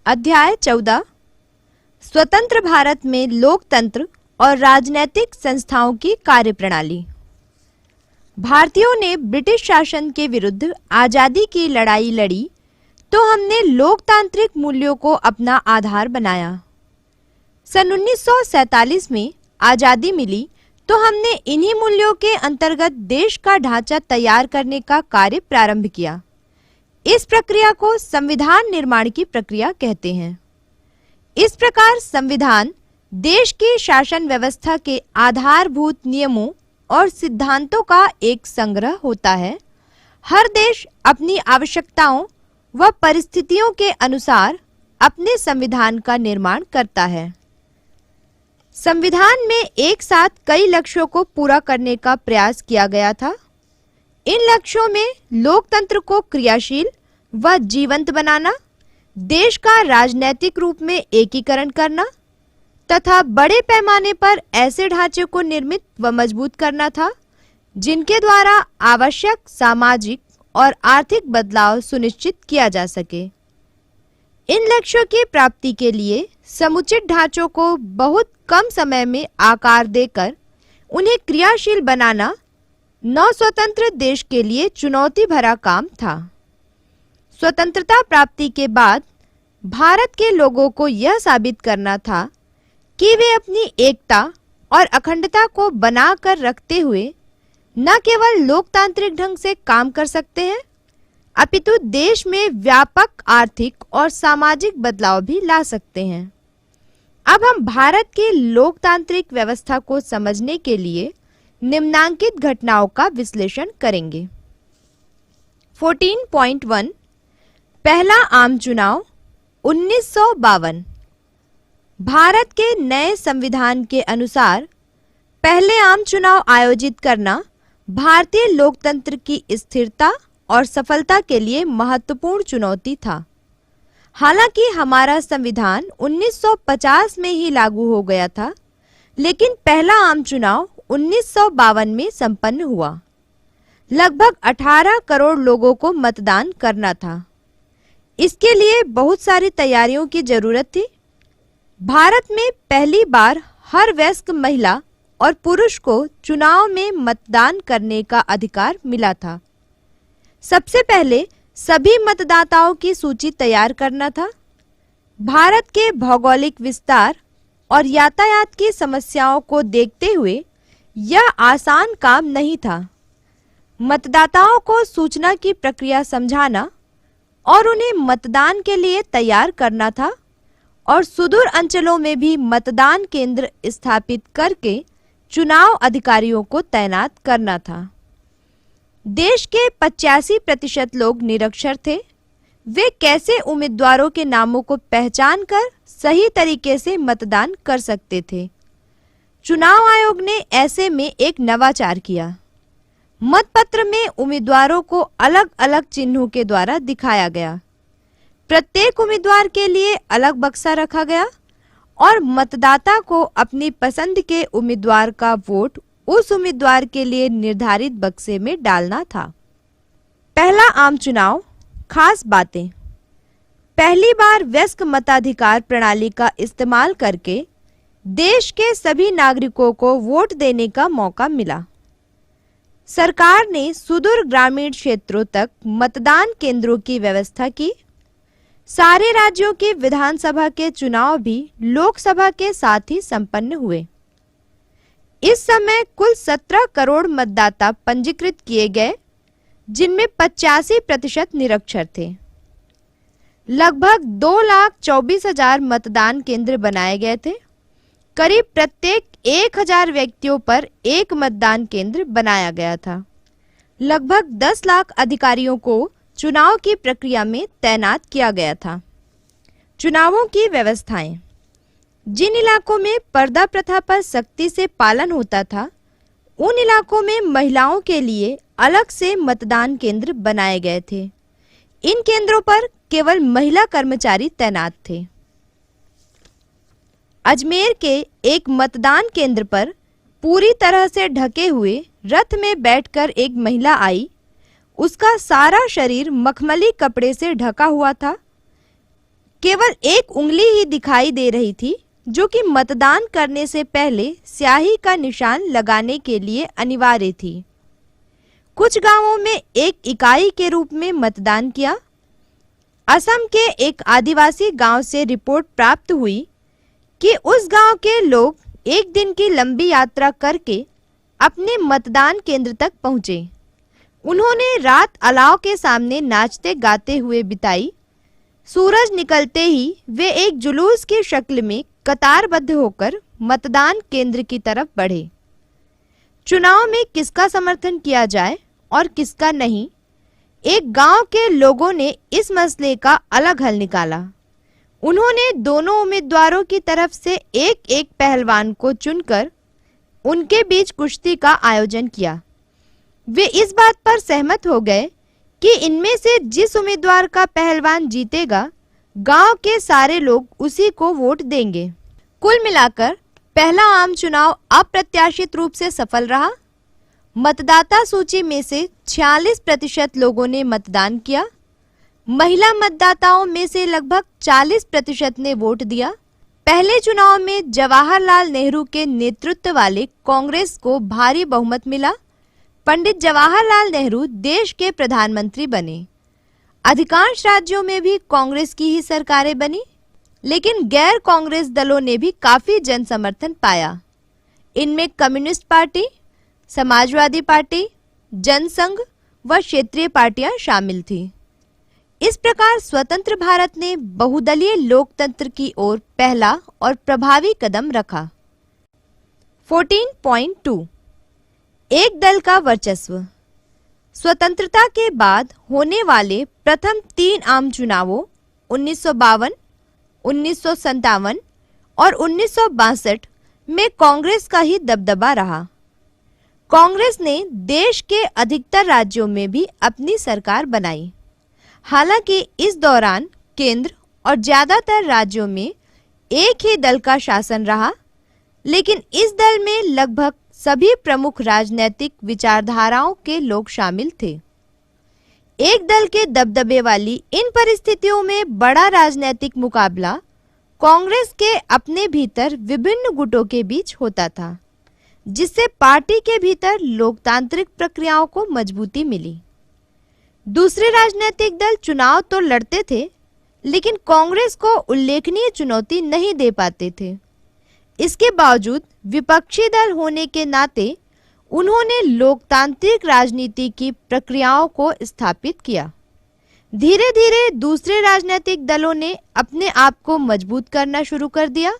अध्याय 14 स्वतंत्र भारत में लोकतंत्र और राजनैतिक संस्थाओं की कार्यप्रणाली। भारतीयों ने ब्रिटिश शासन के विरुद्ध आजादी की लड़ाई लड़ी तो हमने लोकतांत्रिक मूल्यों को अपना आधार बनाया। सन 1947 में आजादी मिली तो हमने इन्हीं मूल्यों के अंतर्गत देश का ढांचा तैयार करने का कार्य प्रारंभ किया। इस प्रक्रिया को संविधान निर्माण की प्रक्रिया कहते हैं। इस प्रकार संविधान देश की शासन व्यवस्था के आधारभूत नियमों और सिद्धांतों का एक संग्रह होता है। हर देश अपनी आवश्यकताओं व परिस्थितियों के अनुसार अपने संविधान का निर्माण करता है। संविधान में एक साथ कई लक्ष्यों को पूरा करने का प्रयास किया गया था। इन लक्ष्यों में लोकतंत्र को क्रियाशील व जीवंत बनाना, देश का राजनैतिक रूप में एकीकरण करना तथा बड़े पैमाने पर ऐसे ढांचे को निर्मित व मजबूत करना था जिनके द्वारा आवश्यक सामाजिक और आर्थिक बदलाव सुनिश्चित किया जा सके। इन लक्ष्यों की प्राप्ति के लिए समुचित ढांचों को बहुत कम समय में आकार देकर उन्हें क्रियाशील बनाना नवस्वतंत्र देश के लिए चुनौती भरा काम था। स्वतंत्रता प्राप्ति के बाद भारत के लोगों को यह साबित करना था कि वे अपनी एकता और अखंडता को बनाकर रखते हुए न केवल लोकतांत्रिक ढंग से काम कर सकते हैं अपितु देश में व्यापक आर्थिक और सामाजिक बदलाव भी ला सकते हैं। अब हम भारत की लोकतांत्रिक व्यवस्था को समझने के लिए निम्नांकित घटनाओं का विश्लेषण करेंगे। 14.1 पहला आम चुनाव 1952। भारत के नए संविधान के अनुसार पहले आम चुनाव आयोजित करना भारतीय लोकतंत्र की स्थिरता और सफलता के लिए महत्वपूर्ण चुनौती था। हालांकि हमारा संविधान 1950 में ही लागू हो गया था, लेकिन पहला आम चुनाव 1952 में संपन्न हुआ। लगभग 18 करोड़ लोगों को मतदान करना था। इसके लिए बहुत सारी तैयारियों की जरूरत थी। भारत में पहली बार हर वयस्क महिला और पुरुष को चुनाव में मतदान करने का अधिकार मिला था। सबसे पहले सभी मतदाताओं की सूची तैयार करना था। भारत के भौगोलिक विस्तार और यातायात की समस्याओं को देखते हुए यह आसान काम नहीं था। मतदाताओं को सूचना की प्रक्रिया समझाना और उन्हें मतदान के लिए तैयार करना था और सुदूर अंचलों में भी मतदान केंद्र स्थापित करके चुनाव अधिकारियों को तैनात करना था। देश के 85% लोग निरक्षर थे। वे कैसे उम्मीदवारों के नामों को पहचान कर सही तरीके से मतदान कर सकते थे? चुनाव आयोग ने ऐसे में एक नवाचार किया। मतपत्र में उम्मीदवारों को अलग-अलग चिन्हों के द्वारा दिखाया गया। प्रत्येक उम्मीदवार के लिए अलग बक्सा रखा गया और मतदाता को अपनी पसंद के उम्मीदवार का वोट उस उम्मीदवार के लिए निर्धारित बक्से में डालना था। पहला आम चुनाव खास बातें। पहली बार वयस्क मताधिकार प्रणाली का इस्तेमाल करके देश के सभी नागरिकों को वोट देने का मौका मिला। सरकार ने सुदूर ग्रामीण क्षेत्रों तक मतदान केंद्रों की व्यवस्था की। सारे राज्यों की विधानसभा के चुनाव भी लोकसभा के साथ ही संपन्न हुए। इस समय कुल 17 करोड़ मतदाता पंजीकृत किए गए, जिनमें 85% निरक्षर थे। लगभग 2,24,000 मतदान केंद्र बनाए गए थे। करीब प्रत्येक 1,000 व्यक्तियों पर एक मतदान केंद्र बनाया गया था। लगभग 10 लाख अधिकारियों को चुनाव की प्रक्रिया में तैनात किया गया था। चुनावों की व्यवस्थाएं। जिन इलाकों में पर्दा प्रथा पर सख्ती से पालन होता था, उन इलाकों में महिलाओं के लिए अलग से मतदान केंद्र बनाए गए थे। इन केंद्रों पर केवल महिला कर्मचारी तैनात थे। अजमेर के एक मतदान केंद्र पर पूरी तरह से ढके हुए रथ में बैठकर एक महिला आई। उसका सारा शरीर मखमली कपड़े से ढका हुआ था। केवल एक उंगली ही दिखाई दे रही थी, जो कि मतदान करने से पहले स्याही का निशान लगाने के लिए अनिवार्य थी। कुछ गांवों में एक इकाई के रूप में मतदान किया। असम के एक आदिवासी गांव से रिपोर्ट प्राप्त हुई कि उस गांव के लोग एक दिन की लंबी यात्रा करके अपने मतदान केंद्र तक पहुंचे। उन्होंने रात अलाव के सामने नाचते गाते हुए बिताई। सूरज निकलते ही वे एक जुलूस की शक्ल में कतारबद्ध होकर मतदान केंद्र की तरफ बढ़े। चुनाव में किसका समर्थन किया जाए और किसका नहीं, एक गांव के लोगों ने इस मसले का अलग हल निकाला। उन्होंने दोनों उम्मीदवारों की तरफ से एक एक पहलवान को चुनकर उनके बीच कुश्ती का आयोजन किया। वे इस बात पर सहमत हो गए कि इनमें से जिस उम्मीदवार का पहलवान जीतेगा, गांव के सारे लोग उसी को वोट देंगे। कुल मिलाकर पहला आम चुनाव अप्रत्याशित रूप से सफल रहा। मतदाता सूची में से 46% लोगों ने मतदान किया। महिला मतदाताओं में से लगभग 40% ने वोट दिया। पहले चुनाव में जवाहरलाल नेहरू के नेतृत्व वाले कांग्रेस को भारी बहुमत मिला। पंडित जवाहरलाल नेहरू देश के प्रधानमंत्री बने। अधिकांश राज्यों में भी कांग्रेस की ही सरकारें बनी, लेकिन गैर कांग्रेस दलों ने भी काफी जन समर्थन पाया। इनमें कम्युनिस्ट पार्टी, समाजवादी पार्टी, जनसंघ व क्षेत्रीय पार्टियां शामिल थीं। इस प्रकार स्वतंत्र भारत ने बहुदलीय लोकतंत्र की ओर पहला और प्रभावी कदम रखा। 14.2 एक दल का वर्चस्व। स्वतंत्रता के बाद होने वाले प्रथम 3 आम चुनावों 1952, 1957 और 1962 में कांग्रेस का ही दबदबा रहा। कांग्रेस ने देश के अधिकतर राज्यों में भी अपनी सरकार बनाई। हालांकि इस दौरान केंद्र और ज्यादातर राज्यों में एक ही दल का शासन रहा, लेकिन इस दल में लगभग सभी प्रमुख राजनीतिक विचारधाराओं के लोग शामिल थे। एक दल के दबदबे वाली इन परिस्थितियों में बड़ा राजनीतिक मुकाबला कांग्रेस के अपने भीतर विभिन्न गुटों के बीच होता था, जिससे पार्टी के भीतर लोकतांत्रिक प्रक्रियाओं को मजबूती मिली। दूसरे राजनीतिक दल चुनाव तो लड़ते थे, लेकिन कांग्रेस को उल्लेखनीय चुनौती नहीं दे पाते थे। इसके बावजूद विपक्षी दल होने के नाते उन्होंने लोकतांत्रिक राजनीति की प्रक्रियाओं को स्थापित किया। धीरे धीरे दूसरे राजनीतिक दलों ने अपने आप को मजबूत करना शुरू कर दिया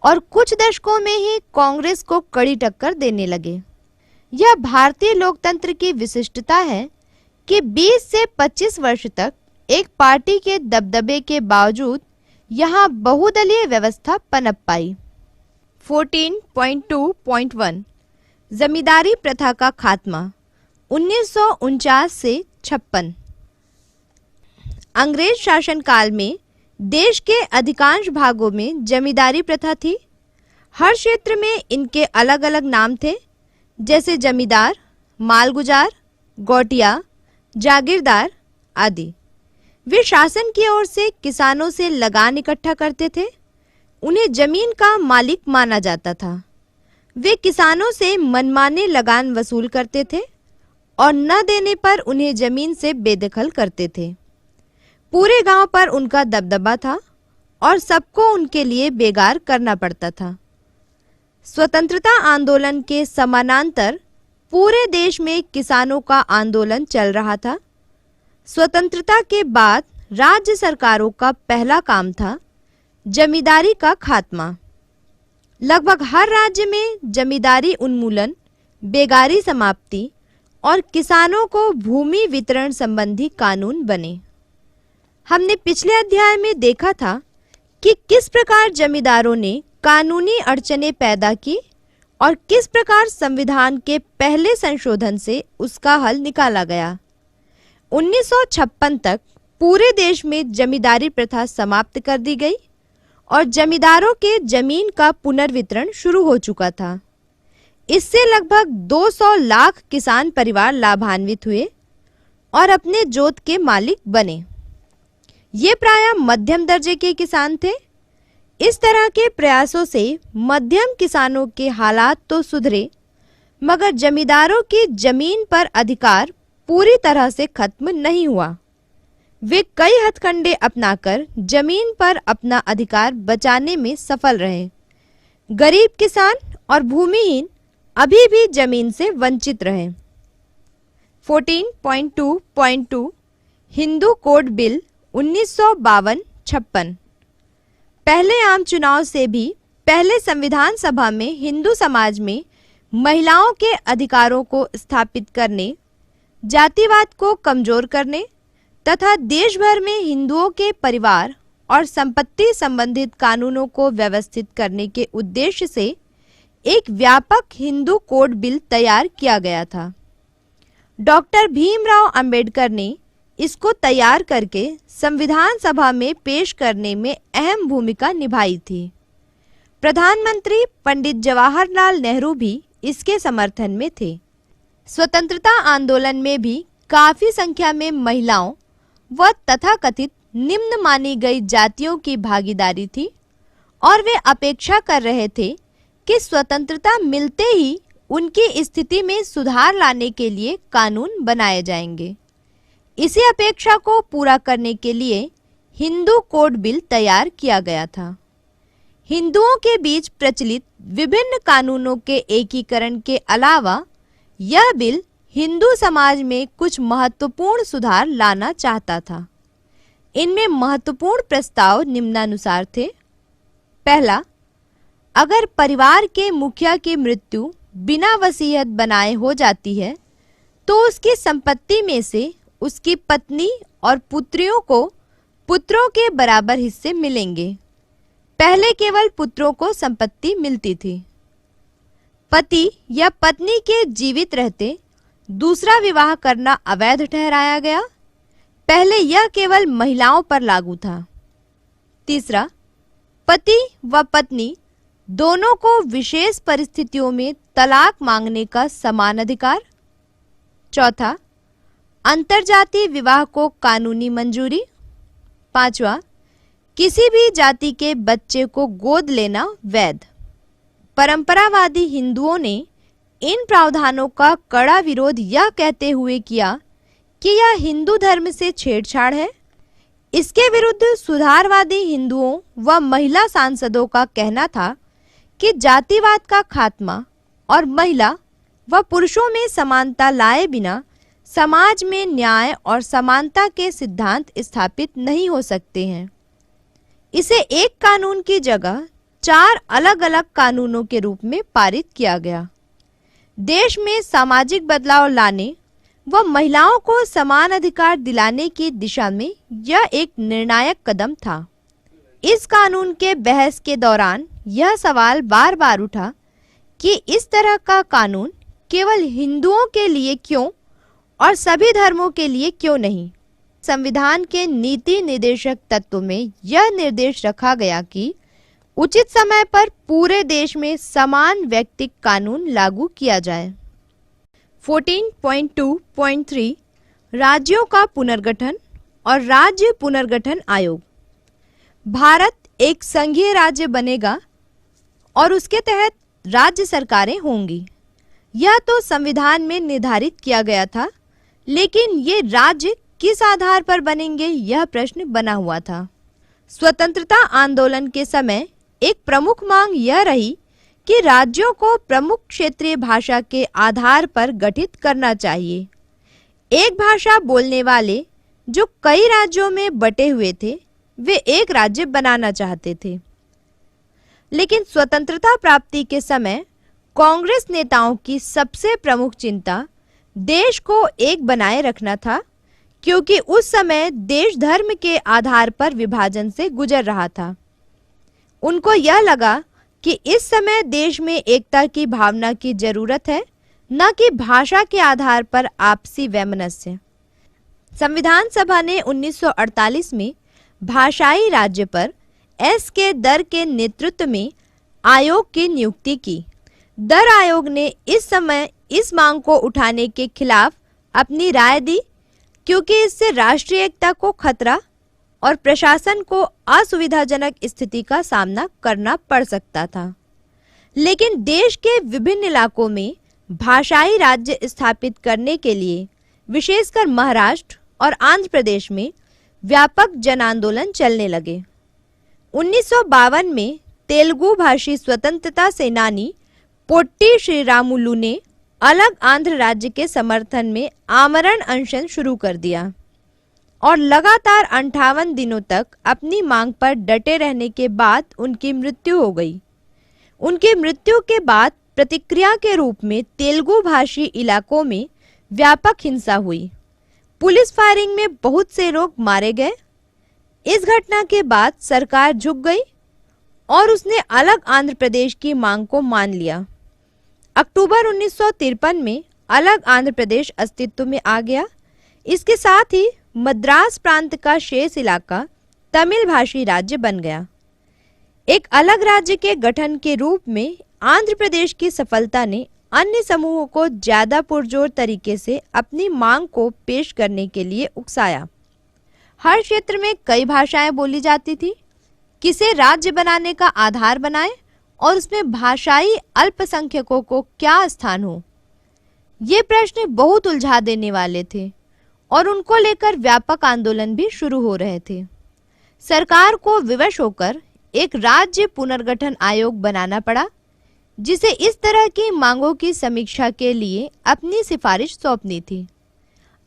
और कुछ दशकों में ही कांग्रेस को कड़ी टक्कर देने लगे। यह भारतीय लोकतंत्र की विशिष्टता है कि 20 से 25 वर्ष तक एक पार्टी के दबदबे के बावजूद यहाँ बहुदलीय व्यवस्था पनप पाई। 14.2.1 जमींदारी प्रथा का खात्मा 1949 से 56। अंग्रेज शासन काल में देश के अधिकांश भागों में जमींदारी प्रथा थी। हर क्षेत्र में इनके अलग अलग नाम थे, जैसे जमींदार, मालगुजार, गौटिया, जागीरदार आदि। वे शासन की ओर से किसानों से लगान इकट्ठा करते थे। उन्हें जमीन का मालिक माना जाता था। वे किसानों से मनमाने लगान वसूल करते थे और न देने पर उन्हें जमीन से बेदखल करते थे। पूरे गांव पर उनका दबदबा था और सबको उनके लिए बेगार करना पड़ता था। स्वतंत्रता आंदोलन के समानांतर पूरे देश में किसानों का आंदोलन चल रहा था। स्वतंत्रता के बाद राज्य सरकारों का पहला काम था जमींदारी का खात्मा। लगभग हर राज्य में जमींदारी उन्मूलन, बेगारी समाप्ति और किसानों को भूमि वितरण संबंधी कानून बने। हमने पिछले अध्याय में देखा था कि किस प्रकार जमींदारों ने कानूनी अड़चनें पैदा की और किस प्रकार संविधान के पहले संशोधन से उसका हल निकाला गया। 1956 तक पूरे देश में जमींदारी प्रथा समाप्त कर दी गई और जमींदारों के जमीन का पुनर्वितरण शुरू हो चुका था। इससे लगभग 200 लाख किसान परिवार लाभान्वित हुए और अपने जोत के मालिक बने। ये प्रायः मध्यम दर्जे के किसान थे। इस तरह के प्रयासों से मध्यम किसानों के हालात तो सुधरे, मगर जमींदारों की जमीन पर अधिकार पूरी तरह से खत्म नहीं हुआ। वे कई हथकंडे अपनाकर जमीन पर अपना अधिकार बचाने में सफल रहे। गरीब किसान और भूमिहीन अभी भी जमीन से वंचित रहे। 14.2.2 हिंदू कोड बिल 1952-56। पहले आम चुनाव से भी पहले संविधान सभा में हिंदू समाज में महिलाओं के अधिकारों को स्थापित करने, जातिवाद को कमजोर करने तथा देश भर में हिंदुओं के परिवार और संपत्ति संबंधित कानूनों को व्यवस्थित करने के उद्देश्य से एक व्यापक हिंदू कोड बिल तैयार किया गया था। डॉक्टर भीमराव अंबेडकर ने इसको तैयार करके संविधान सभा में पेश करने में अहम भूमिका निभाई थी। प्रधानमंत्री पंडित जवाहरलाल नेहरू भी इसके समर्थन में थे। स्वतंत्रता आंदोलन में भी काफी संख्या में महिलाओं व तथाकथित निम्न मानी गई जातियों की भागीदारी थी और वे अपेक्षा कर रहे थे कि स्वतंत्रता मिलते ही उनकी स्थिति में सुधार लाने के लिए कानून बनाए जाएंगे। इसी अपेक्षा को पूरा करने के लिए हिंदू कोड बिल तैयार किया गया था। हिंदुओं के बीच प्रचलित विभिन्न कानूनों के एकीकरण के अलावा यह बिल हिंदू समाज में कुछ महत्वपूर्ण सुधार लाना चाहता था। इनमें महत्वपूर्ण प्रस्ताव निम्नानुसार थे। पहला, अगर परिवार के मुखिया की मृत्यु बिना वसीयत बनाए हो जाती है तो उसकी संपत्ति में से उसकी पत्नी और पुत्रियों को पुत्रों के बराबर हिस्से मिलेंगे। पहले केवल पुत्रों को संपत्ति मिलती थी। पति या पत्नी के जीवित रहते दूसरा विवाह करना अवैध ठहराया गया। पहले यह केवल महिलाओं पर लागू था। तीसरा, पति व पत्नी दोनों को विशेष परिस्थितियों में तलाक मांगने का समान अधिकार। चौथा, अंतरजातीय विवाह को कानूनी मंजूरी। पांचवा, किसी भी जाति के बच्चे को गोद लेना वैध। परंपरावादी हिंदुओं ने इन प्रावधानों का कड़ा विरोध यह कहते हुए किया कि यह हिंदू धर्म से छेड़छाड़ है। इसके विरुद्ध सुधारवादी हिंदुओं व महिला सांसदों का कहना था कि जातिवाद का खात्मा और महिला व पुरुषों में समानता लाए बिना समाज में न्याय और समानता के सिद्धांत स्थापित नहीं हो सकते हैं। इसे एक कानून की जगह 4 अलग-अलग कानूनों के रूप में पारित किया गया। देश में सामाजिक बदलाव लाने व महिलाओं को समान अधिकार दिलाने की दिशा में यह एक निर्णायक कदम था। इस कानून के बहस के दौरान यह सवाल बार बार उठा कि इस तरह का कानून केवल हिंदुओं के लिए क्यों और सभी धर्मों के लिए क्यों नहीं। संविधान के नीति निर्देशक तत्व में यह निर्देश रखा गया कि उचित समय पर पूरे देश में समान व्यक्तिक कानून लागू किया जाए। 14.2.3 राज्यों का पुनर्गठन और राज्य पुनर्गठन आयोग। भारत एक संघीय राज्य बनेगा और उसके तहत राज्य सरकारें होंगी। यह तो संविधान में निर्धारित किया गया था, लेकिन ये राज्य किस आधार पर बनेंगे यह प्रश्न बना हुआ था। स्वतंत्रता आंदोलन के समय एक प्रमुख मांग यह रही कि राज्यों को प्रमुख क्षेत्रीय भाषा के आधार पर गठित करना चाहिए। एक भाषा बोलने वाले जो कई राज्यों में बटे हुए थे, वे एक राज्य बनाना चाहते थे। लेकिन स्वतंत्रता प्राप्ति के समय कांग्रेस नेताओं की सबसे प्रमुख चिंता देश को एक बनाए रखना था, क्योंकि उस समय देश धर्म के आधार पर विभाजन से गुजर रहा था। उनको यह लगा कि इस समय देश में एकता की भावना की जरूरत है, न कि भाषा के आधार पर आपसी वैमनस्य। संविधान सभा ने 1948 में भाषाई राज्य पर एस के दर के नेतृत्व में आयोग की नियुक्ति की। दर आयोग ने इस समय इस मांग को उठाने के खिलाफ अपनी राय दी, क्योंकि इससे राष्ट्रीय एकता को खतरा और प्रशासन को असुविधाजनक स्थिति का सामना करना पड़ सकता था। लेकिन देश के विभिन्न इलाकों में भाषाई राज्य स्थापित करने के लिए विशेषकर महाराष्ट्र और आंध्र प्रदेश में व्यापक जन आंदोलन चलने लगे। 1952 में तेलुगु भाषी स्वतंत्रता सेनानी पोट्टी श्रीरामुलु ने अलग आंध्र राज्य के समर्थन में आमरण अनशन शुरू कर दिया और लगातार 58 दिनों तक अपनी मांग पर डटे रहने के बाद उनकी मृत्यु हो गई। उनकी मृत्यु के बाद प्रतिक्रिया के रूप में तेलुगु भाषी इलाकों में व्यापक हिंसा हुई। पुलिस फायरिंग में बहुत से लोग मारे गए। इस घटना के बाद सरकार झुक गई और उसने अलग आंध्र प्रदेश की मांग को मान लिया। अक्टूबर 1953 में अलग आंध्र प्रदेश अस्तित्व में आ गया। इसके साथ ही मद्रास प्रांत का शेष इलाका तमिल भाषी राज्य बन गया। एक अलग राज्य के गठन के रूप में आंध्र प्रदेश की सफलता ने अन्य समूहों को ज्यादा पुरजोर तरीके से अपनी मांग को पेश करने के लिए उकसाया। हर क्षेत्र में कई भाषाएं बोली जाती थी। किसे राज्य बनाने का आधार बनाए और उसमें भाषाई अल्पसंख्यकों को क्या स्थान हो, ये प्रश्न बहुत उलझा देने वाले थे और उनको लेकर व्यापक आंदोलन भी शुरू हो रहे थे। सरकार को विवश होकर एक राज्य पुनर्गठन आयोग बनाना पड़ा, जिसे इस तरह की मांगों की समीक्षा के लिए अपनी सिफारिश सौंपनी थी।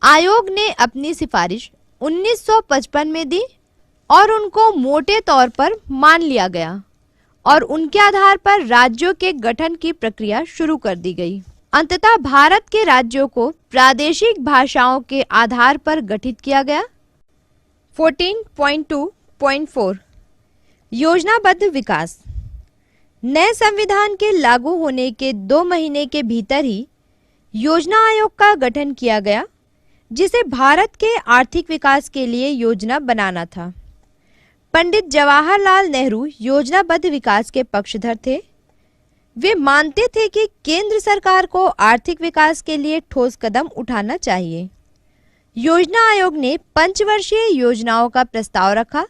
आयोग ने अपनी सिफारिश 1955 में दी और उनको मोटे तौर पर मान लिया गया और उनके आधार पर राज्यों के गठन की प्रक्रिया शुरू कर दी गई। अंततः भारत के राज्यों को प्रादेशिक भाषाओं के आधार पर गठित किया गया। 14.2.4 योजनाबद्ध विकास। नए संविधान के लागू होने के 2 महीने के भीतर ही योजना आयोग का गठन किया गया, जिसे भारत के आर्थिक विकास के लिए योजना बनाना था। पंडित जवाहरलाल नेहरू योजनाबद्ध विकास के पक्षधर थे। वे मानते थे कि केंद्र सरकार को आर्थिक विकास के लिए ठोस कदम उठाना चाहिए। योजना आयोग ने पंचवर्षीय योजनाओं का प्रस्ताव रखा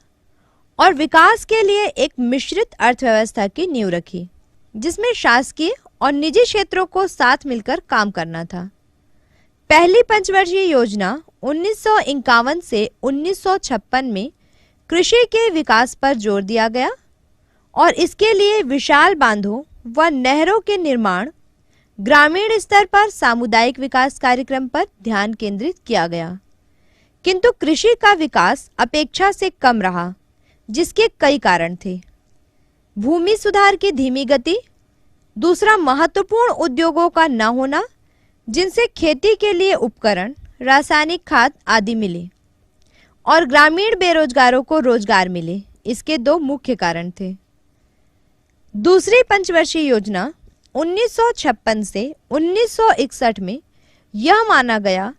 और विकास के लिए एक मिश्रित अर्थव्यवस्था की नींव रखी, जिसमें शासकीय और निजी क्षेत्रों को साथ मिलकर काम करना था। पहली पंचवर्षीय योजना 1951 से 1956 में कृषि के विकास पर जोर दिया गया और इसके लिए विशाल बांधों व नहरों के निर्माण, ग्रामीण स्तर पर सामुदायिक विकास कार्यक्रम पर ध्यान केंद्रित किया गया। किंतु कृषि का विकास अपेक्षा से कम रहा, जिसके कई कारण थे। भूमि सुधार की धीमी गति, दूसरा महत्वपूर्ण उद्योगों का न होना जिनसे खेती के लिए उपकरण, रासायनिक खाद आदि मिले, और ग्रामीण बेरोजगारों को रोजगार मिले, इसके 2 मुख्य कारण थे। दूसरी पंचवर्षीय योजना 1956 से 1961 में यह माना गया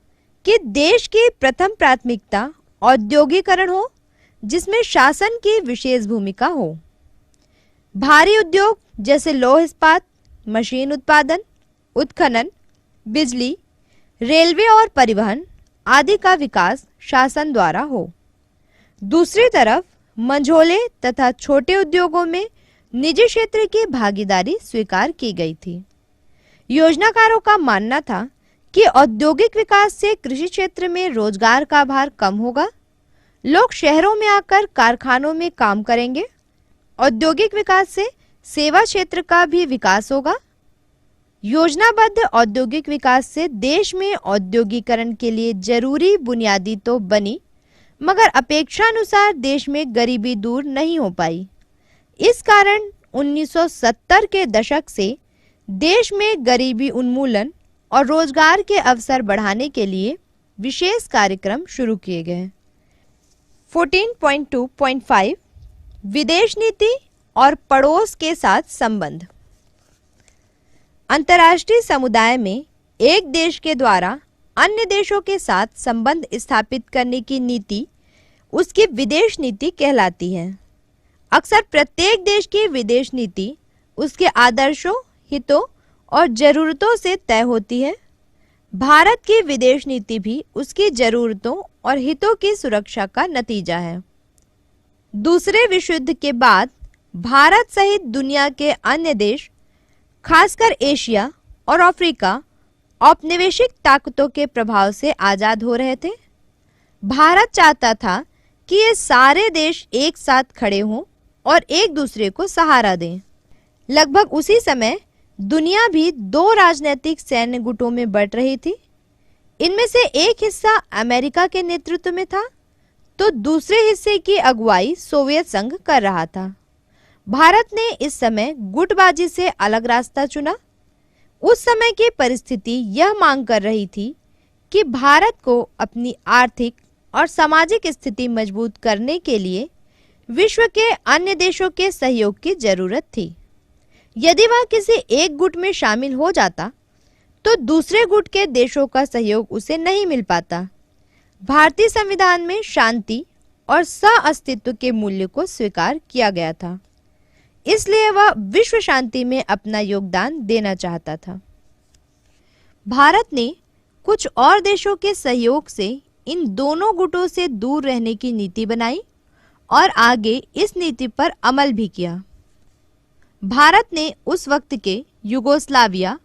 कि देश की प्रथम प्राथमिकता औद्योगिकरण हो, जिसमें शासन की विशेष भूमिका हो। भारी उद्योग जैसे लौह इस्पात, मशीन उत्पादन, उत्खनन, बिजली, रेलवे और परिवहन आदि का विकास शासन द्वारा हो। दूसरी तरफ मंझोले तथा छोटे उद्योगों में निजी क्षेत्र की भागीदारी स्वीकार की गई थी। योजनाकारों का मानना था कि औद्योगिक विकास से कृषि क्षेत्र में रोजगार का भार कम होगा, लोग शहरों में आकर कारखानों में काम करेंगे। औद्योगिक विकास से सेवा क्षेत्र का भी विकास होगा। योजनाबद्ध औद्योगिक विकास से देश में औद्योगिकरण के लिए जरूरी बुनियादी तो बनी, मगर अपेक्षानुसार देश में गरीबी दूर नहीं हो पाई। इस कारण 1970 के दशक से देश में गरीबी उन्मूलन और रोजगार के अवसर बढ़ाने के लिए विशेष कार्यक्रम शुरू किए गए। 14.2.5 विदेश नीति और पड़ोस के साथ संबंध। अंतर्राष्ट्रीय समुदाय में एक देश के द्वारा अन्य देशों के साथ संबंध स्थापित करने की नीति उसकी विदेश नीति कहलाती है। अक्सर प्रत्येक देश की विदेश नीति उसके आदर्शों, हितों और जरूरतों से तय होती है। भारत की विदेश नीति भी उसकी जरूरतों और हितों की सुरक्षा का नतीजा है। दूसरे विश्व युद्ध के बाद भारत सहित दुनिया के अन्य देश, खासकर एशिया और अफ्रीका, औपनिवेशिक ताकतों के प्रभाव से आजाद हो रहे थे। भारत चाहता था कि ये सारे देश एक साथ खड़े हों और एक दूसरे को सहारा दें। लगभग उसी समय दुनिया भी दो राजनीतिक सैन्य गुटों में बंट रही थी। इनमें से एक हिस्सा अमेरिका के नेतृत्व में था, तो दूसरे हिस्से की अगुवाई सोवियत संघ कर रहा था। भारत ने इस समय गुटबाजी से अलग रास्ता चुना। उस समय की परिस्थिति यह मांग कर रही थी कि भारत को अपनी आर्थिक और सामाजिक स्थिति मजबूत करने के लिए विश्व के अन्य देशों के सहयोग की जरूरत थी। यदि वह किसी एक गुट में शामिल हो जाता तो दूसरे गुट के देशों का सहयोग उसे नहीं मिल पाता। भारतीय संविधान में शांति और सह-अस्तित्व के मूल्य को स्वीकार किया गया था, इसलिए वह विश्व शांति में अपना योगदान देना चाहता था। भारत ने कुछ और देशों के सहयोग से इन दोनों गुटों से दूर रहने की नीति बनाई और आगे इस नीति पर अमल भी किया। भारत ने उस वक्त के Yugoslavia,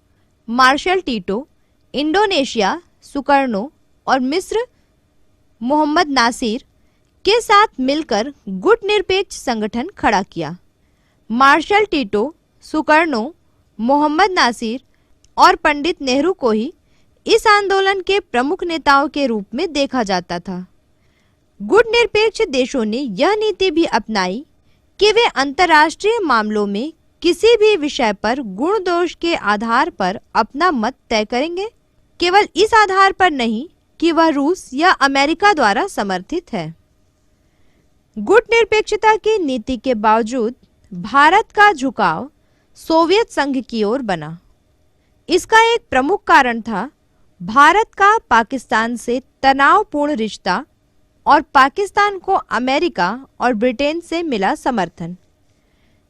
marshal Tito, Indonesia, Sukarno और मिस्र मोहम्मद नासिर के साथ मिलकर गुट निरपेक्ष संगठन खड़ा किया। Marshal Tito, Sukarno, Mohammed Nasser और पंडित नेहरू को ही इस आंदोलन के प्रमुख नेताओं के रूप में देखा जाता था। गुट निरपेक्ष देशों ने यह नीति भी अपनाई कि वे अंतर्राष्ट्रीय मामलों में किसी भी विषय पर गुण दोष के आधार पर अपना मत तय करेंगे, केवल इस आधार पर नहीं कि वह रूस या अमेरिका द्वारा समर्थित है। गुट निरपेक्षता की नीति के बावजूद भारत का झुकाव सोवियत संघ की ओर बना। इसका एक प्रमुख कारण था भारत का पाकिस्तान से तनावपूर्ण रिश्ता और पाकिस्तान को अमेरिका और ब्रिटेन से मिला समर्थन।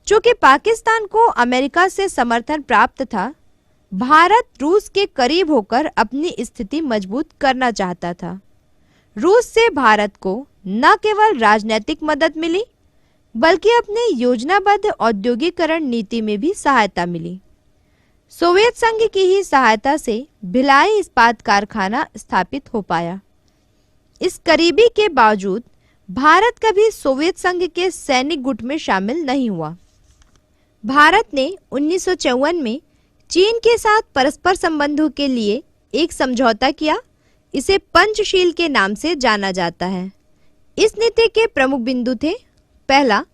चूंकि पाकिस्तान को अमेरिका से समर्थन प्राप्त था, भारत रूस के करीब होकर अपनी स्थिति मजबूत करना चाहता था। रूस से भारत को न केवल राजनीतिक मदद मिली, बल्कि अपनी योजनाबद्ध औद्योगिकरण नीति में भी सहायता मिली। सोवियत संघ की ही सहायता से भिलाई इस्पात कारखाना स्थापित हो पाया। इस करीबी के बावजूद भारत कभी सोवियत संघ के सैनिक गुट में शामिल नहीं हुआ। भारत ने 1954 में चीन के साथ परस्पर संबंधों के लिए एक समझौता किया। इसे पंचशील के नाम से जाना जाता है। इस नीति के प्रमुख बिंदु थे: पहला,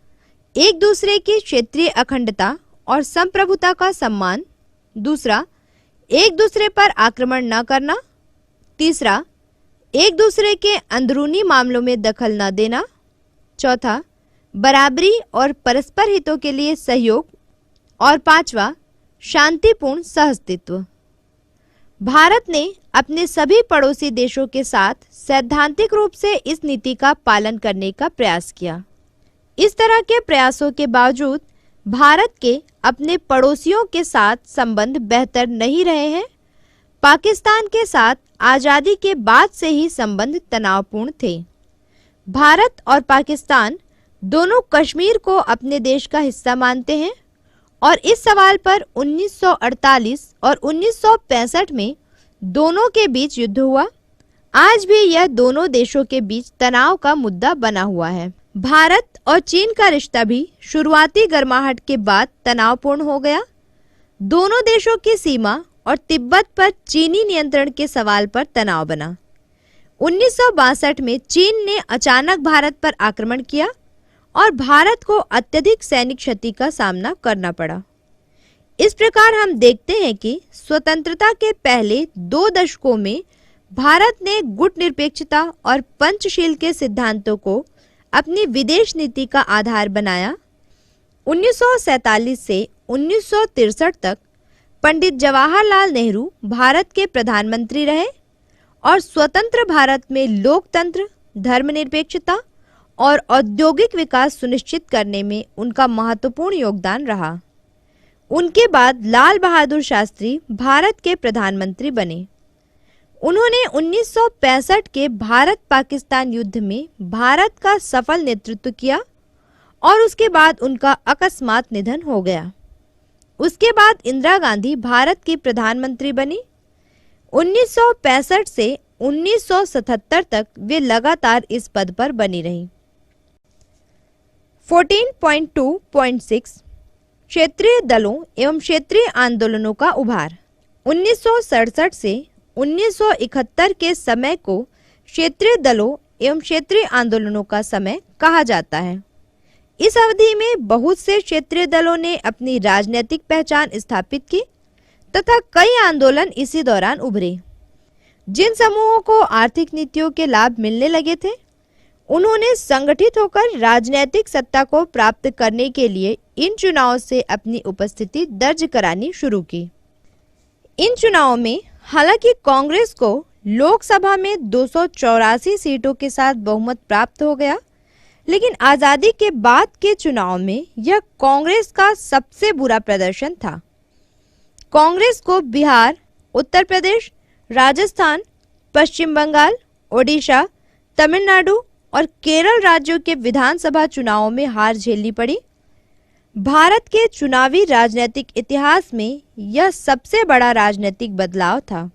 एक दूसरे की क्षेत्रीय अखंडता और संप्रभुता का सम्मान। दूसरा, एक दूसरे पर आक्रमण न करना। तीसरा, एक दूसरे के अंदरूनी मामलों में दखल न देना। चौथा, बराबरी और परस्पर हितों के लिए सहयोग। और पांचवा, शांतिपूर्ण सहअस्तित्व। भारत ने अपने सभी पड़ोसी देशों के साथ सैद्धांतिक रूप से इस नीति का पालन करने का प्रयास किया। इस तरह के प्रयासों के बावजूद भारत के अपने पड़ोसियों के साथ संबंध बेहतर नहीं रहे हैं। पाकिस्तान के साथ आज़ादी के बाद से ही संबंध तनावपूर्ण थे। भारत और पाकिस्तान दोनों कश्मीर को अपने देश का हिस्सा मानते हैं और इस सवाल पर 1948 और 1965 में दोनों के बीच युद्ध हुआ। आज भी यह दोनों देशों के बीच तनाव का मुद्दा बना हुआ है। भारत और चीन का रिश्ता भी शुरुआती गर्माहट के बाद तनावपूर्ण हो गया। दोनों देशों की सीमा और तिब्बत पर चीनी नियंत्रण के सवाल पर तनाव बना। 1962 में चीन ने अचानक भारत पर आक्रमण किया और भारत को अत्यधिक सैनिक क्षति का सामना करना पड़ा। इस प्रकार हम देखते हैं कि स्वतंत्रता के पहले 2 दशकों में भारत ने गुट निरपेक्षता और पंचशील के सिद्धांतों को अपनी विदेश नीति का आधार बनाया। 1947 से 1963 तक पंडित जवाहरलाल नेहरू भारत के प्रधानमंत्री रहे और स्वतंत्र भारत में लोकतंत्र, धर्मनिरपेक्षता और औद्योगिक विकास सुनिश्चित करने में उनका महत्वपूर्ण योगदान रहा। उनके बाद लाल बहादुर शास्त्री भारत के प्रधानमंत्री बने। उन्होंने 1965 के भारत-पाकिस्तान युद्ध में भारत का सफल नेतृत्व किया और उसके बाद उनका अकस्मात निधन हो गया। उसके बाद इंदिरा गांधी भारत की प्रधानमंत्री बनी। 1965 से 1977 तक वे लगातार इस पद पर बनी रहीं। 14.2.6 क्षेत्रीय दलों एवं क्षेत्रीय आंदोलनों का उभार। 1967 से 1971 के समय को क्षेत्रीय दलों एवं क्षेत्रीय आंदोलनों का समय कहा जाता है। इस अवधि में बहुत से क्षेत्रीय दलों ने अपनी राजनीतिक पहचान स्थापित की तथा कई आंदोलन इसी दौरान उभरे। जिन समूहों को आर्थिक नीतियों के लाभ मिलने लगे थे, उन्होंने संगठित होकर राजनीतिक सत्ता को प्राप्त करने के लिए इन चुनावों से अपनी उपस्थिति दर्ज करानी शुरू की। इन चुनावों में हालांकि कांग्रेस को लोकसभा में 284 सीटों के साथ बहुमत प्राप्त हो गया, लेकिन आजादी के बाद के चुनाव में यह कांग्रेस का सबसे बुरा प्रदर्शन था। कांग्रेस को बिहार, उत्तर प्रदेश, राजस्थान, पश्चिम बंगाल, ओडिशा, तमिलनाडु और केरल राज्यों के विधानसभा चुनावों में हार झेलनी पड़ी। भारत के चुनावी राजनीतिक इतिहास में यह सबसे बड़ा राजनीतिक बदलाव था।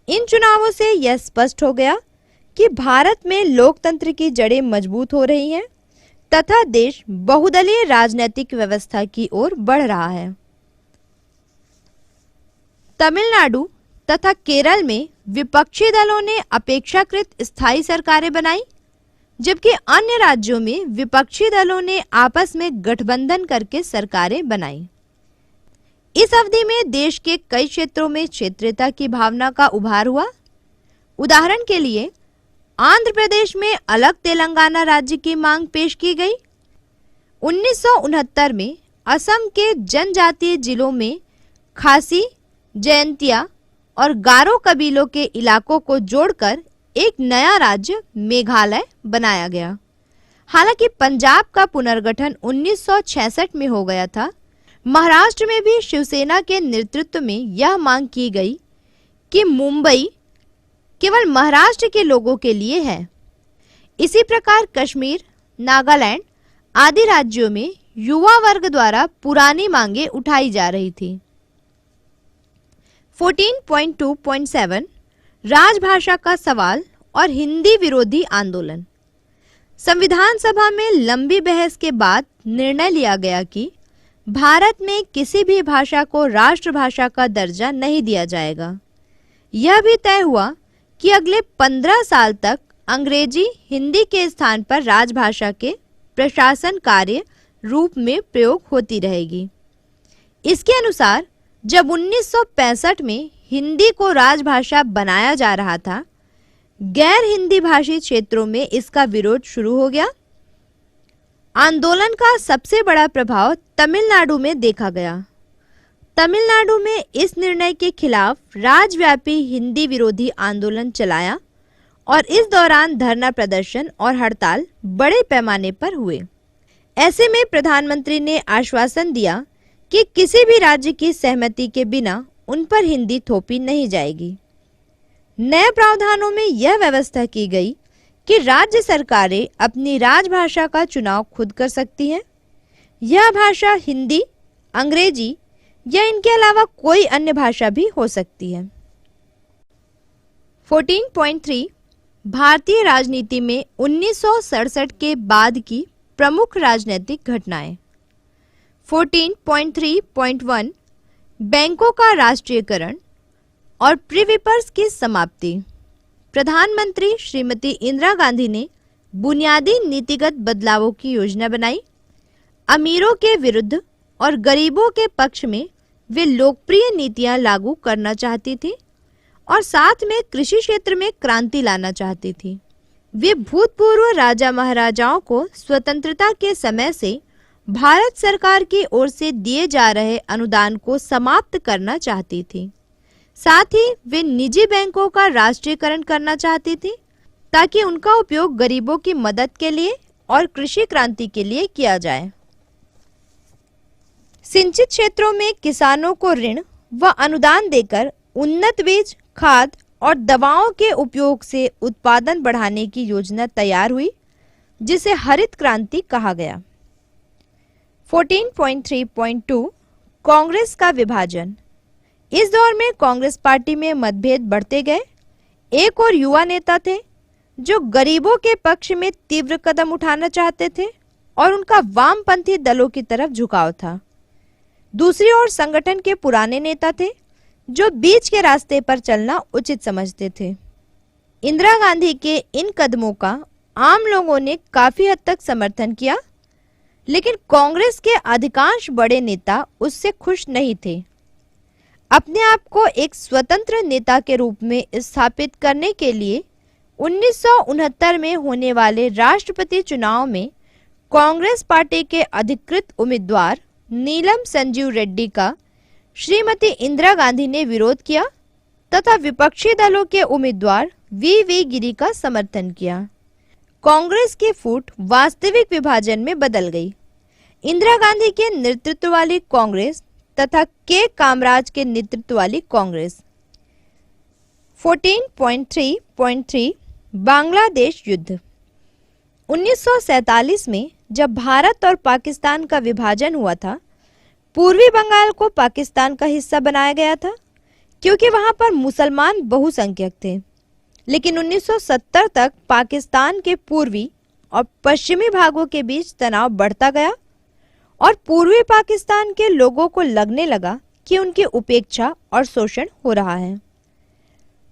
इन चुनावों से यह स्पष्ट हो गया कि भारत में लोकतंत्र की जड़ें मजबूत हो रही हैं तथा देश बहुदलीय राजनीतिक व्यवस्था की ओर बढ़ रहा है। तमिलनाडु तथा केरल में विपक्षी दलों ने अपेक्षाकृत स्थायी सरकारें बनाई, जबकि अन्य राज्यों में विपक्षी दलों ने आपस में गठबंधन करके सरकारें बनाई। इस अवधि में देश के कई क्षेत्रों में क्षेत्रीयता की भावना का उभार हुआ। उदाहरण के लिए आंध्र प्रदेश में अलग तेलंगाना राज्य की मांग पेश की गई। 1969 में असम के जनजातीय जिलों में खासी, जयंतिया और गारो कबीलों के इलाकों को जोड़कर एक नया राज्य मेघालय बनाया गया। हालांकि पंजाब का पुनर्गठन 1966 में हो गया था। महाराष्ट्र में भी शिवसेना के नेतृत्व में यह मांग की गई कि मुंबई केवल महाराष्ट्र के लोगों के लिए है। इसी प्रकार कश्मीर, नागालैंड आदि राज्यों में युवा वर्ग द्वारा पुरानी मांगें उठाई जा रही थी। 14.2.7 राजभाषा का सवाल और हिंदी विरोधी आंदोलन। संविधान सभा में लंबी बहस के बाद निर्णय लिया गया कि भारत में किसी भी भाषा को राष्ट्रभाषा का दर्जा नहीं दिया जाएगा। यह भी तय हुआ कि अगले 15 साल तक अंग्रेजी हिंदी के स्थान पर राजभाषा के प्रशासन कार्य रूप में प्रयोग होती रहेगी। इसके अनुसार जब 1965 में हिंदी को राजभाषा बनाया जा रहा था, गैर हिंदी भाषी क्षेत्रों में इसका विरोध शुरू हो गया। आंदोलन का सबसे बड़ा प्रभाव तमिलनाडु में देखा गया। तमिलनाडु में इस निर्णय के खिलाफ राज्यव्यापी हिंदी विरोधी आंदोलन चलाया और इस दौरान धरना प्रदर्शन और हड़ताल बड़े पैमाने पर हुए। ऐसे में प्रधानमंत्री ने आश्वासन दिया कि किसी भी राज्य की सहमति के बिना उन पर हिंदी थोपी नहीं जाएगी। नए प्रावधानों में यह व्यवस्था की गई कि राज्य सरकारें अपनी राजभाषा का चुनाव खुद कर सकती हैं। यह भाषा हिंदी, अंग्रेजी या इनके अलावा कोई अन्य भाषा भी हो सकती है। 14.3 भारतीय राजनीति में 1967 के बाद की प्रमुख राजनीतिक घटनाएं। 14.3.1 बैंकों का राष्ट्रीयकरण और प्रीविपर्स की समाप्ति। प्रधानमंत्री श्रीमती इंदिरा गांधी ने बुनियादी नीतिगत बदलावों की योजना बनाई। अमीरों के विरुद्ध और गरीबों के पक्ष में वे लोकप्रिय नीतियां लागू करना चाहती थी और साथ में कृषि क्षेत्र में क्रांति लाना चाहती थी। वे भूतपूर्व राजा महाराजाओं को स्वतंत्रता के समय से भारत सरकार की ओर से दिए जा रहे अनुदान को समाप्त करना चाहती थी। साथ ही वे निजी बैंकों का राष्ट्रीयकरण करना चाहती थी ताकि उनका उपयोग गरीबों की मदद के लिए और कृषि क्रांति के लिए किया जाए। सिंचित क्षेत्रों में किसानों को ऋण व अनुदान देकर उन्नत बीज, खाद और दवाओं के उपयोग से उत्पादन बढ़ाने की योजना तैयार हुई, जिसे हरित क्रांति कहा गया। 14.3.2 कांग्रेस का विभाजन। इस दौर में कांग्रेस पार्टी में मतभेद बढ़ते गए। एक और युवा नेता थे जो गरीबों के पक्ष में तीव्र कदम उठाना चाहते थे और उनका वामपंथी दलों की तरफ झुकाव था। दूसरी ओर संगठन के पुराने नेता थे जो बीच के रास्ते पर चलना उचित समझते थे। इंदिरा गांधी के इन कदमों का आम लोगों ने काफी हद तक समर्थन किया, लेकिन कांग्रेस के अधिकांश बड़े नेता उससे खुश नहीं थे। अपने आप को एक स्वतंत्र नेता के रूप में स्थापित करने के लिए 1969 में होने वाले राष्ट्रपति चुनाव में कांग्रेस पार्टी के अधिकृत उम्मीदवार नीलम संजीव रेड्डी का श्रीमती इंदिरा गांधी ने विरोध किया तथा विपक्षी दलों के उम्मीदवार वी गिरी का समर्थन किया। कांग्रेस की फूट वास्तविक विभाजन में बदल गई। इंदिरा गांधी के नेतृत्व वाली कांग्रेस तथा के कामराज के नेतृत्व वाली कांग्रेस। 14.3.3 बांग्लादेश युद्ध। 1947 में जब भारत और पाकिस्तान का विभाजन हुआ था, पूर्वी बंगाल को पाकिस्तान का हिस्सा बनाया गया था क्योंकि वहां पर मुसलमान बहुसंख्यक थे। लेकिन 1970 तक पाकिस्तान के पूर्वी और पश्चिमी भागों के बीच तनाव बढ़ता गया और पूर्वी पाकिस्तान के लोगों को लगने लगा कि उनकी उपेक्षा और शोषण हो रहा है।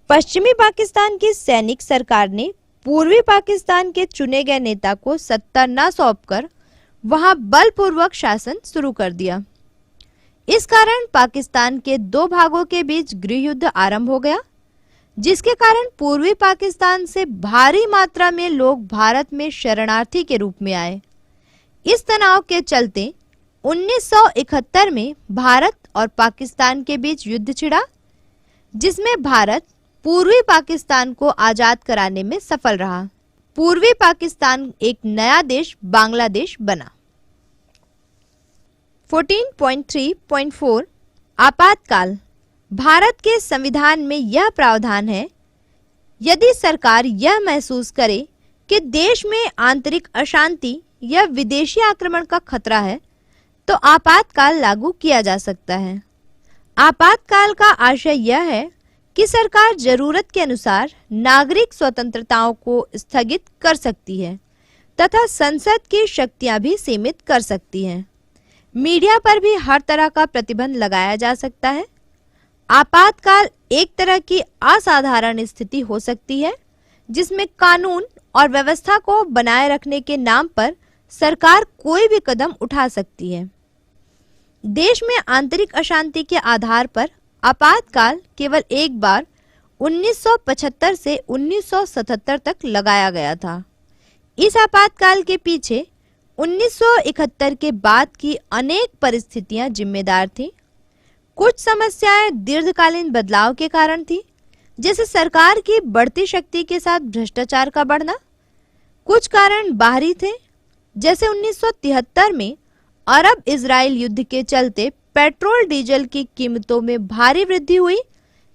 पश्चिमी पाकिस्तान की सैनिक सरकार ने पूर्वी पाकिस्तान के चुने गए नेता को सत्ता न सौंपकर वहां बलपूर्वक शासन शुरू कर दिया। इस कारण पाकिस्तान के दो भागों के बीच गृह युद्ध आरंभ हो गया, जिसके कारण पूर्वी पाकिस्तान से भारी मात्रा में लोग भारत में शरणार्थी के रूप में आए। इस तनाव के चलते 1971 में भारत और पाकिस्तान के बीच युद्ध छिड़ा, जिसमें भारत पूर्वी पाकिस्तान को आजाद कराने में सफल रहा। पूर्वी पाकिस्तान एक नया देश बांग्लादेश बना। 14.3.4 आपातकाल। भारत के संविधान में यह प्रावधान है, यदि सरकार यह महसूस करे कि देश में आंतरिक अशांति या विदेशी आक्रमण का खतरा है, तो आपातकाल लागू किया जा सकता है। आपातकाल का आशय यह है कि सरकार जरूरत के अनुसार नागरिक स्वतंत्रताओं को स्थगित कर सकती है तथा संसद की शक्तियां भी सीमित कर सकती है। मीडिया पर भी हर तरह का प्रतिबंध लगाया जा सकता है। आपातकाल एक तरह की असाधारण स्थिति हो सकती है जिसमें कानून और व्यवस्था को बनाए रखने के नाम पर सरकार कोई भी कदम उठा सकती है। देश में आंतरिक अशांति के आधार पर आपातकाल केवल एक बार 1975 से 1977 तक लगाया गया था। इस आपातकाल के पीछे 1971 के बाद की अनेक परिस्थितियां जिम्मेदार थीं। कुछ समस्याएं दीर्घकालीन बदलाव के कारण थी, जैसे सरकार की बढ़ती शक्ति के साथ भ्रष्टाचार का बढ़ना। कुछ कारण बाहरी थे, जैसे 1973 में अरब इजराइल युद्ध के चलते पेट्रोल डीजल की कीमतों में भारी वृद्धि हुई,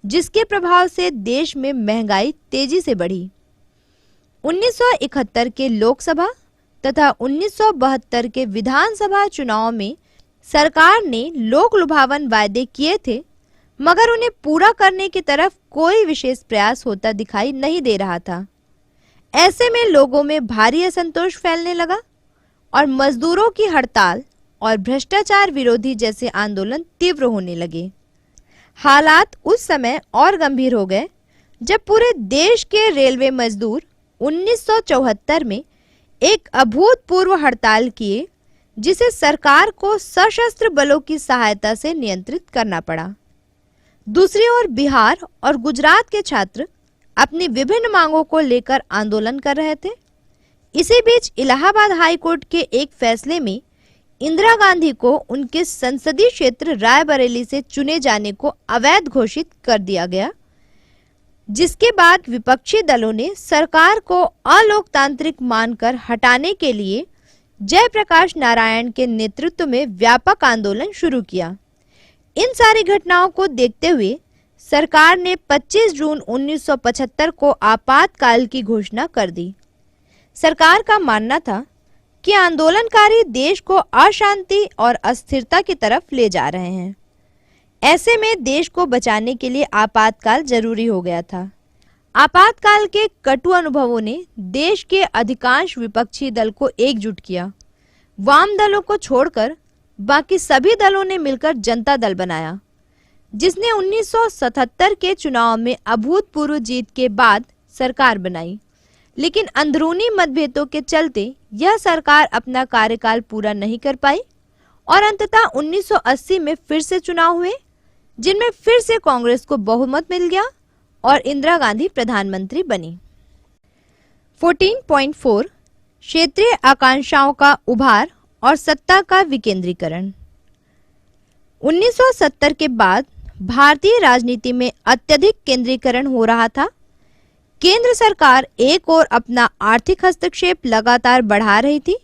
जिसके प्रभाव से देश में महंगाई तेजी से बढ़ी। 1971 के लोकसभा तथा 1972 के विधानसभा चुनाव में सरकार ने लोक लुभावन वायदे किए थे, मगर उन्हें पूरा करने की तरफ कोई विशेष प्रयास होता दिखाई नहीं दे रहा था। ऐसे में लोगों में भारी असंतोष फैलने लगा और मजदूरों की हड़ताल और भ्रष्टाचार विरोधी जैसे आंदोलन तीव्र होने लगे। हालात उस समय और गंभीर हो गए जब पूरे देश के रेलवे मजदूर 1974 में एक अभूतपूर्व हड़ताल किए, जिसे सरकार को सशस्त्र बलों की सहायता से नियंत्रित करना पड़ा। दूसरी ओर बिहार और गुजरात के छात्र अपनी विभिन्न मांगों को लेकर आंदोलन कर रहे थे। इसी बीच इलाहाबाद हाई कोर्ट के एक फैसले में इंदिरा गांधी को उनके संसदीय क्षेत्र रायबरेली से चुने जाने को अवैध घोषित कर दिया गया, जिसके बाद विपक्षी दलों ने सरकार को अलोकतांत्रिक मानकर हटाने के लिए जयप्रकाश नारायण के नेतृत्व में व्यापक आंदोलन शुरू किया। इन सारी घटनाओं को देखते हुए सरकार ने 25 जून 1975 को आपातकाल की घोषणा कर दी। सरकार का मानना था कि आंदोलनकारी देश को अशांति और अस्थिरता की तरफ ले जा रहे हैं। ऐसे में देश को बचाने के लिए आपातकाल जरूरी हो गया था। आपातकाल के कटु अनुभवों ने देश के अधिकांश विपक्षी दल को एकजुट किया। वाम दलों को छोड़कर बाकी सभी दलों ने मिलकर जनता दल बनाया, जिसने 1977 के चुनाव में अभूतपूर्व जीत के बाद सरकार बनाई। लेकिन अंदरूनी मतभेदों के चलते यह सरकार अपना कार्यकाल पूरा नहीं कर पाई और अंततः 1980 में फिर से चुनाव हुए, जिनमें फिर से कांग्रेस को बहुमत मिल गया और इंदिरा गांधी प्रधानमंत्री बनी। 14.4 क्षेत्रीय आकांक्षाओं का उभार और सत्ता का विकेंद्रीकरण। 1970 के बाद भारतीय राजनीति में अत्यधिक केंद्रीकरण हो रहा था। केंद्र सरकार एक ओर अपना आर्थिक हस्तक्षेप लगातार बढ़ा रही थी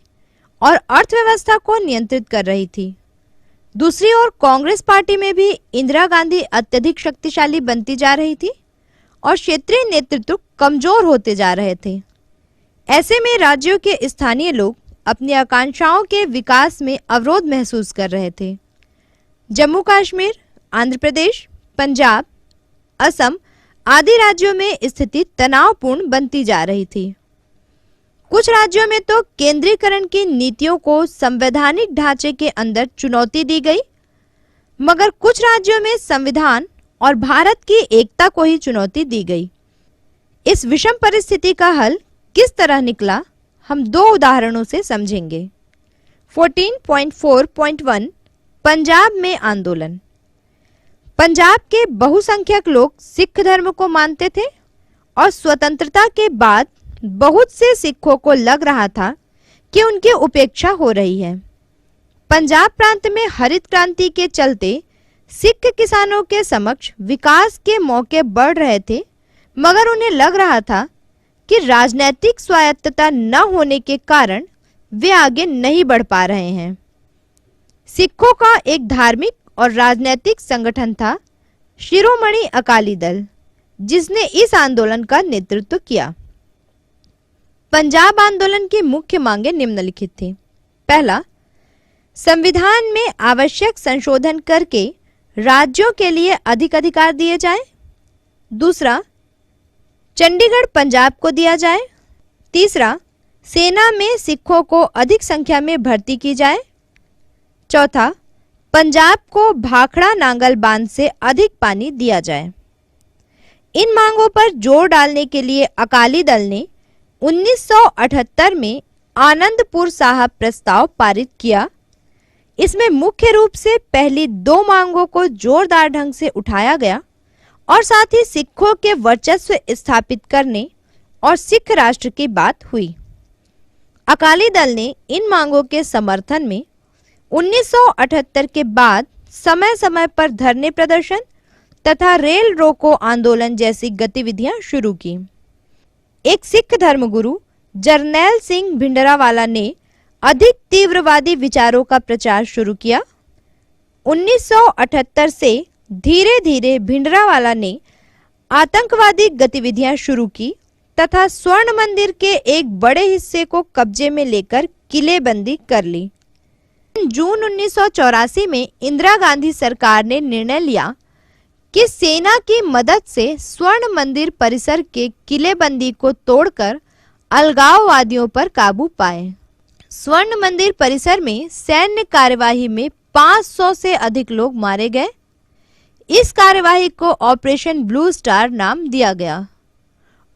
और अर्थव्यवस्था को नियंत्रित कर रही थी। दूसरी ओर कांग्रेस पार्टी में भी इंदिरा गांधी अत्यधिक शक्तिशाली बनती जा रही थी और क्षेत्रीय नेतृत्व कमजोर होते जा रहे थे। ऐसे में राज्यों के स्थानीय लोग अपनी आकांक्षाओं के विकास में अवरोध महसूस कर रहे थे। जम्मू कश्मीर, आंध्र प्रदेश, पंजाब, असम आदि राज्यों में स्थिति तनावपूर्ण बनती जा रही थी। कुछ राज्यों में तो केंद्रीकरण की नीतियों को संवैधानिक ढांचे के अंदर चुनौती दी गई, मगर कुछ राज्यों में संविधान और भारत की एकता को ही चुनौती दी गई। इस विषम परिस्थिति का हल किस तरह निकला, हम दो उदाहरणों से समझेंगे। 14.4.1 पंजाब में आंदोलन। पंजाब के बहुसंख्यक लोग सिख धर्म को मानते थे और स्वतंत्रता के बाद बहुत से सिखों को लग रहा था कि उनकी उपेक्षा हो रही है। पंजाब प्रांत में हरित क्रांति के चलते सिख किसानों के समक्ष विकास के मौके बढ़ रहे थे, मगर उन्हें लग रहा था कि राजनैतिक स्वायत्तता न होने के कारण वे आगे नहीं बढ़ पा रहे हैं। सिखों का एक धार्मिक और राजनैतिक संगठन था शिरोमणि अकाली दल, जिसने इस आंदोलन का नेतृत्व किया। पंजाब आंदोलन की मुख्य मांगें निम्नलिखित थी। पहला, संविधान में आवश्यक संशोधन करके राज्यों के लिए अधिक अधिकार दिए जाएं। दूसरा, चंडीगढ़ पंजाब को दिया जाए। तीसरा, सेना में सिखों को अधिक संख्या में भर्ती की जाए। चौथा, पंजाब को भाखड़ा नांगल बांध से अधिक पानी दिया जाए। इन मांगों पर जोर डालने के लिए अकाली दल ने 1978 में आनंदपुर साहब प्रस्ताव पारित किया। इसमें मुख्य रूप से पहली दो मांगों को जोरदार ढंग से उठाया गया और साथ ही सिखों के वर्चस्व स्थापित करने और सिख राष्ट्र की बात हुई। अकाली दल ने इन मांगों के समर्थन में 1978 के बाद समय समय पर धरने प्रदर्शन तथा रेल रोको आंदोलन जैसी गतिविधियां शुरू की। एक सिख धर्मगुरु जरनैल सिंह भिंडरावाला ने अधिक तीव्रवादी विचारों का प्रचार शुरू किया। 1978 से धीरे धीरे भिंडरावाला ने आतंकवादी गतिविधियां शुरू की तथा स्वर्ण मंदिर के एक बड़े हिस्से को कब्जे में लेकर किलेबंदी कर ली। जून 1984 में इंदिरा गांधी सरकार ने निर्णय लिया कि सेना की मदद से स्वर्ण मंदिर परिसर के किलेबंदी को तोड़कर अलगाववादियों पर काबू पाए। स्वर्ण मंदिर परिसर में सैन्य कार्यवाही में 500 से अधिक लोग मारे गए। इस कार्यवाही को ऑपरेशन ब्लू स्टार नाम दिया गया।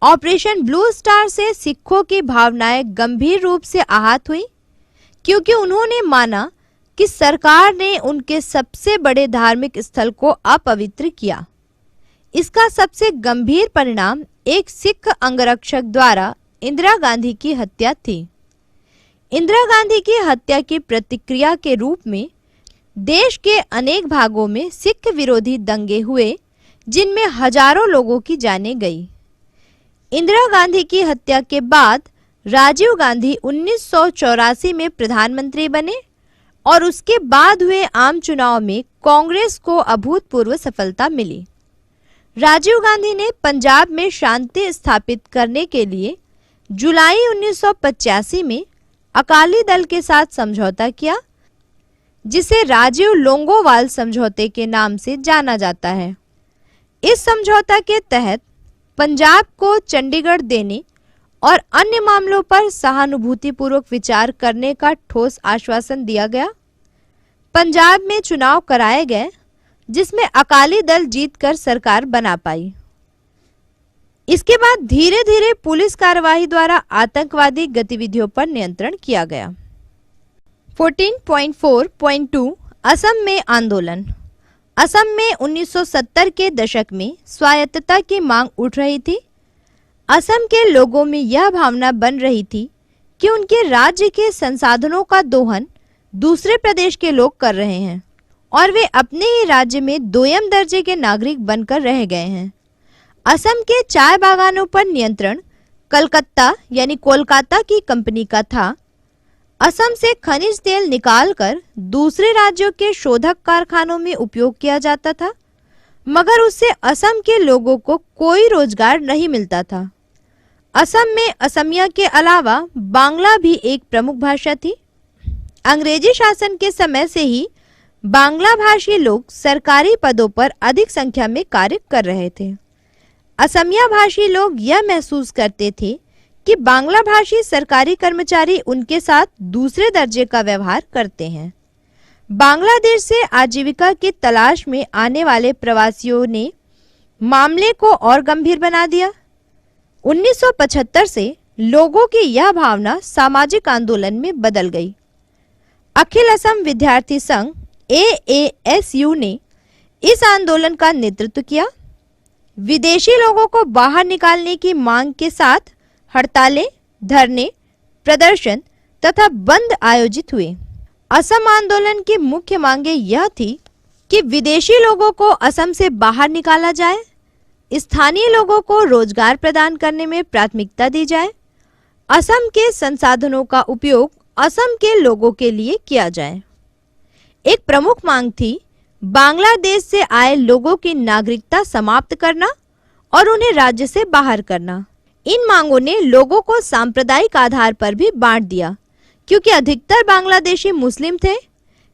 ऑपरेशन ब्लू स्टार से सिखों की भावनाएं गंभीर रूप से आहत हुई, क्योंकि उन्होंने माना कि सरकार ने उनके सबसे बड़े धार्मिक स्थल को अपवित्र किया। इसका सबसे गंभीर परिणाम एक सिख अंगरक्षक द्वारा इंदिरा गांधी की हत्या थी। इंदिरा गांधी की हत्या की प्रतिक्रिया के रूप में देश के अनेक भागों में सिख विरोधी दंगे हुए, जिनमें हजारों लोगों की जानें गई। इंदिरा गांधी की हत्या के बाद राजीव गांधी 1984 में प्रधानमंत्री बने और उसके बाद हुए आम चुनाव में कांग्रेस को अभूतपूर्व सफलता मिली। राजीव गांधी ने पंजाब में शांति स्थापित करने के लिए जुलाई 1985 में अकाली दल के साथ समझौता किया, जिसे राजीव लोंगोवाल समझौते के नाम से जाना जाता है। इस समझौता के तहत पंजाब को चंडीगढ़ देने और अन्य मामलों पर सहानुभूतिपूर्वक विचार करने का ठोस आश्वासन दिया गया। पंजाब में चुनाव कराए गए, जिसमें अकाली दल जीतकर सरकार बना पाई। इसके बाद धीरे धीरे पुलिस कार्रवाई द्वारा आतंकवादी गतिविधियों पर नियंत्रण किया गया। 14.4.2 असम में आंदोलन। असम में 1970 के दशक में स्वायत्तता की मांग उठ रही थी। असम के लोगों में यह भावना बन रही थी कि उनके राज्य के संसाधनों का दोहन दूसरे प्रदेश के लोग कर रहे हैं और वे अपने ही राज्य में दोयम दर्जे के नागरिक बनकर रह गए हैं। असम के चाय बागानों पर नियंत्रण कलकत्ता यानी कोलकाता की कंपनी का था। असम से खनिज तेल निकालकर दूसरे राज्यों के शोधक कारखानों में उपयोग किया जाता था, मगर उससे असम के लोगों को कोई रोजगार नहीं मिलता था। असम में असमिया के अलावा बांग्ला भी एक प्रमुख भाषा थी। अंग्रेजी शासन के समय से ही बांग्ला भाषी लोग सरकारी पदों पर अधिक संख्या में कार्य कर रहे थे। असमिया भाषी लोग यह महसूस करते थे कि बांग्ला भाषी सरकारी कर्मचारी उनके साथ दूसरे दर्जे का व्यवहार करते हैं। बांग्लादेश से आजीविका की तलाश में आने वाले प्रवासियों ने मामले को और गंभीर बना दिया। 1975 से लोगों की यह भावना सामाजिक आंदोलन में बदल गई। अखिल असम विद्यार्थी संघ AASU ने इस आंदोलन का नेतृत्व किया। विदेशी लोगों को बाहर निकालने की मांग के साथ हड़तालें, धरने, प्रदर्शन तथा बंद आयोजित हुए। असम आंदोलन की मुख्य मांगें यह थी कि विदेशी लोगों को असम से बाहर निकाला जाए, स्थानीय लोगों को रोजगार प्रदान करने में प्राथमिकता दी जाए, असम के संसाधनों का उपयोग असम के लोगों के लिए किया जाए। एक प्रमुख मांग थी बांग्लादेश से आए लोगों की नागरिकता समाप्त करना और उन्हें राज्य से बाहर करना। इन मांगों ने लोगों को सांप्रदायिक आधार पर भी बांट दिया, क्योंकि अधिकतर बांग्लादेशी मुस्लिम थे।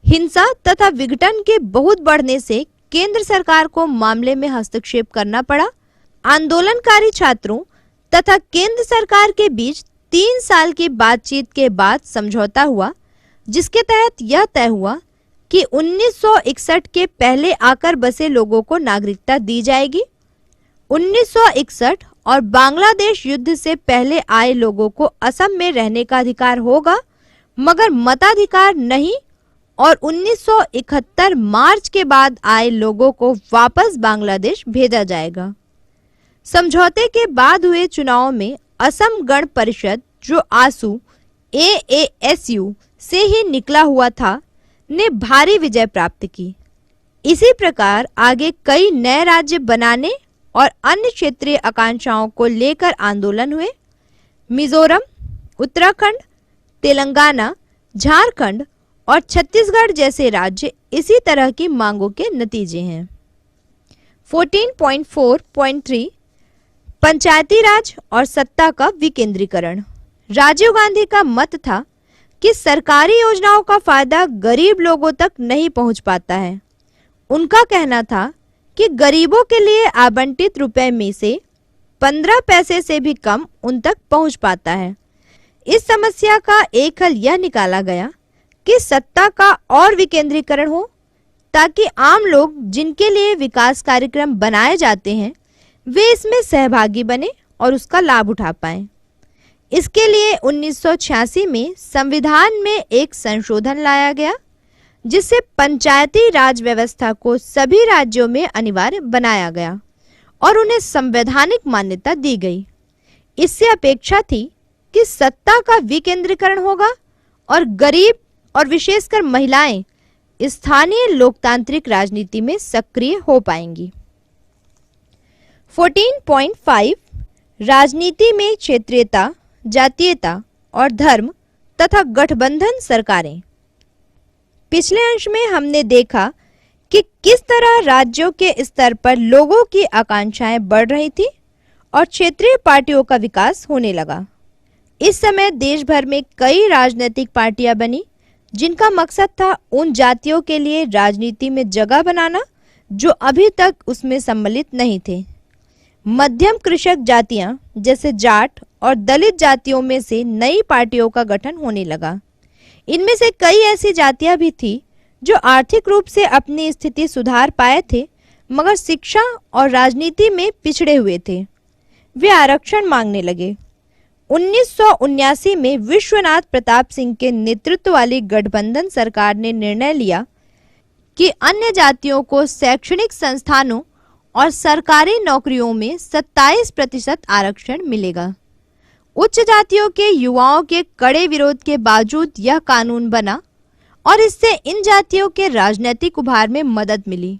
हिंसा तथा विघटन के बहुत बढ़ने से केंद्र सरकार को मामले में हस्तक्षेप करना पड़ा। आंदोलनकारी छात्रों तथा केंद्र सरकार के बीच 3 साल की बातचीत के बाद समझौता हुआ, जिसके तहत यह तय हुआ कि 1961 के पहले आकर बसे लोगों को नागरिकता दी जाएगी। 1961 और बांग्लादेश युद्ध से पहले आए लोगों को असम में रहने का अधिकार होगा, मगर मताधिकार नहीं, और 1971 मार्च के बाद आए लोगों को वापस बांग्लादेश भेजा जाएगा। समझौते के बाद हुए चुनाव में असम गण परिषद, जो आसू AASU से ही निकला हुआ था, ने भारी विजय प्राप्त की। इसी प्रकार आगे कई नए राज्य बनाने और अन्य क्षेत्रीय आकांक्षाओं को लेकर आंदोलन हुए। मिजोरम, उत्तराखंड, तेलंगाना, झारखंड और छत्तीसगढ़ जैसे राज्य इसी तरह की मांगों के नतीजे हैं। 14.4.3 पंचायती राज और सत्ता का विकेंद्रीकरण। राजीव गांधी का मत था कि सरकारी योजनाओं का फायदा गरीब लोगों तक नहीं पहुंच पाता है। उनका कहना था कि गरीबों के लिए आवंटित रुपए में से 15 पैसे से भी कम उन तक पहुंच पाता है। इस समस्या का एक हल यह निकाला गया कि सत्ता का और विकेंद्रीकरण हो, ताकि आम लोग जिनके लिए विकास कार्यक्रम बनाए जाते हैं वे इसमें सहभागी बने और उसका लाभ उठा पाएं। इसके लिए 1986 में संविधान में एक संशोधन लाया गया, जिससे पंचायती राज व्यवस्था को सभी राज्यों में अनिवार्य बनाया गया और उन्हें संवैधानिक मान्यता दी गई। इससे अपेक्षा थी कि सत्ता का विकेंद्रीकरण होगा और गरीब और विशेषकर महिलाएं स्थानीय लोकतांत्रिक राजनीति में सक्रिय हो पाएंगी। 14.5 राजनीति में क्षेत्रीयता, जातीयता और धर्म तथा गठबंधन सरकारें। पिछले अंश में हमने देखा कि किस तरह राज्यों के स्तर पर लोगों की आकांक्षाएं बढ़ रही थी और क्षेत्रीय पार्टियों का विकास होने लगा। इस समय देश भर में कई राजनीतिक पार्टियां बनी जिनका मकसद था उन जातियों के लिए राजनीति में जगह बनाना जो अभी तक उसमें सम्मिलित नहीं थे। मध्यम कृषक जातियां जैसे जाट और दलित जातियों में से नई पार्टियों का गठन होने लगा। इनमें से कई ऐसी जातियां भी थी जो आर्थिक रूप से अपनी स्थिति सुधार पाए थे मगर शिक्षा और राजनीति में पिछड़े हुए थे। वे आरक्षण मांगने लगे। 1979 में विश्वनाथ प्रताप सिंह के नेतृत्व वाली गठबंधन सरकार ने निर्णय लिया कि अन्य जातियों को शैक्षणिक संस्थानों और सरकारी नौकरियों में 27% आरक्षण मिलेगा। उच्च जातियों के युवाओं के कड़े विरोध के बावजूद यह कानून बना और इससे इन जातियों के राजनीतिक उभार में मदद मिली।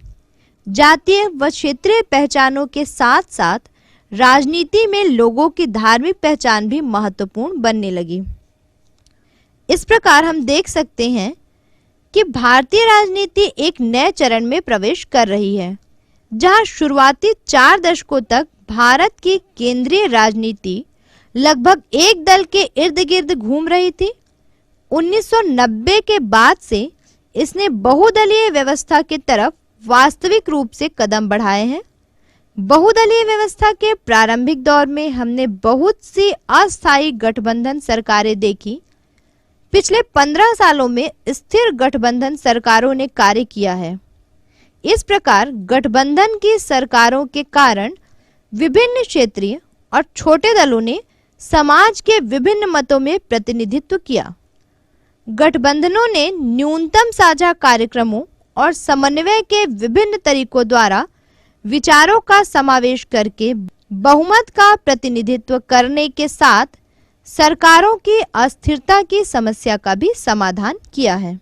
जातीय व क्षेत्रीय पहचानों के साथ साथ राजनीति में लोगों की धार्मिक पहचान भी महत्वपूर्ण बनने लगी। इस प्रकार हम देख सकते हैं कि भारतीय राजनीति एक नए चरण में प्रवेश कर रही है, जहां शुरुआती 4 दशकों तक भारत की केंद्रीय राजनीति लगभग एक दल के इर्द गिर्द घूम रही थी। 1990 के बाद से इसने बहुदलीय व्यवस्था की तरफ वास्तविक रूप से कदम बढ़ाए हैं। बहुदलीय व्यवस्था के प्रारंभिक दौर में हमने बहुत सी अस्थायी गठबंधन सरकारें देखी। पिछले 15 सालों में स्थिर गठबंधन सरकारों ने कार्य किया है। इस प्रकार गठबंधन की सरकारों के कारण विभिन्न क्षेत्रीय और छोटे दलों ने समाज के विभिन्न मतों में प्रतिनिधित्व किया। गठबंधनों ने न्यूनतम साझा कार्यक्रमों और समन्वय के विभिन्न तरीकों द्वारा विचारों का समावेश करके बहुमत का प्रतिनिधित्व करने के साथ सरकारों की अस्थिरता की समस्या का भी समाधान किया है।